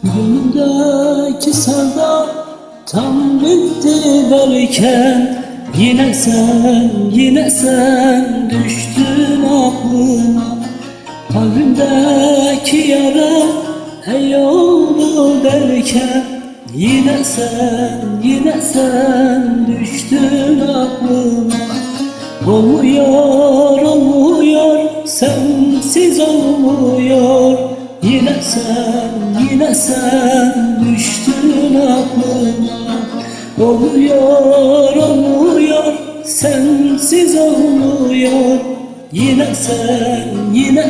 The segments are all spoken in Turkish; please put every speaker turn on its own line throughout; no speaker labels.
Gönlümdeki sevda tam bitti derken yine sen düştün aklıma. Kalbimdeki yara ey oldu derken yine sen düştün aklıma. Olmuyor sensiz olmuyor. Yine sen düştün aklıma. Olmuyor sensiz olmuyor. Yine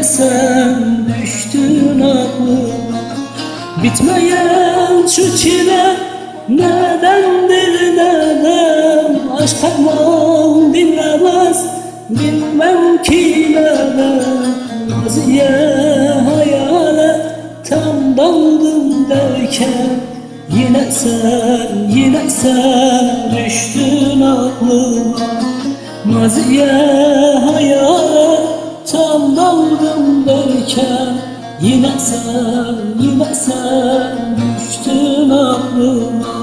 sen düştün aklıma. Bitmeyen şu çile nedendir neden? Aşk harman dinlemez bilmem ki neden. Maziye hayale tam daldım derken yine sen düştün aklıma. Maziye hayale tam daldım derken yine sen düştün aklıma.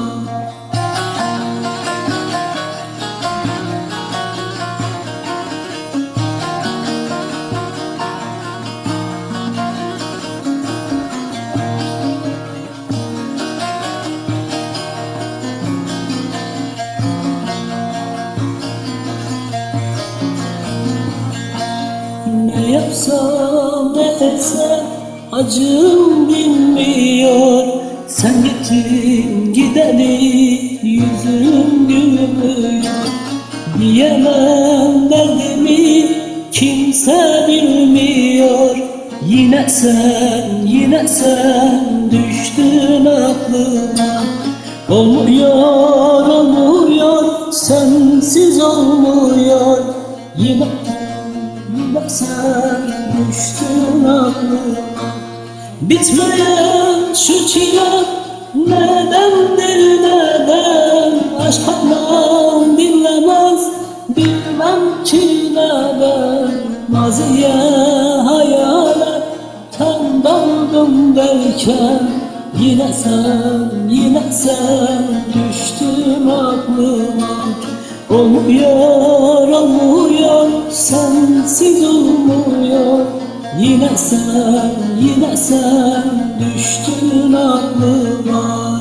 Ne yapsam ne etsem acım bilmiyor. Sen gittin gideni yüzüm gülmüyor. Diyemem derdimi kimse bilmiyor. Yine sen düştün aklıma. Olmuyor sensiz olmuyor. Yine sen düştün aklıma. Bitmeyen şu çile nedendir neden? Aşk harman dinlemez bilmem ki neden. Maziye hayale tam daldım derken yine sen düştün aklıma. Olmuyor sensiz olmuyor. Yine sen düştün aklıma.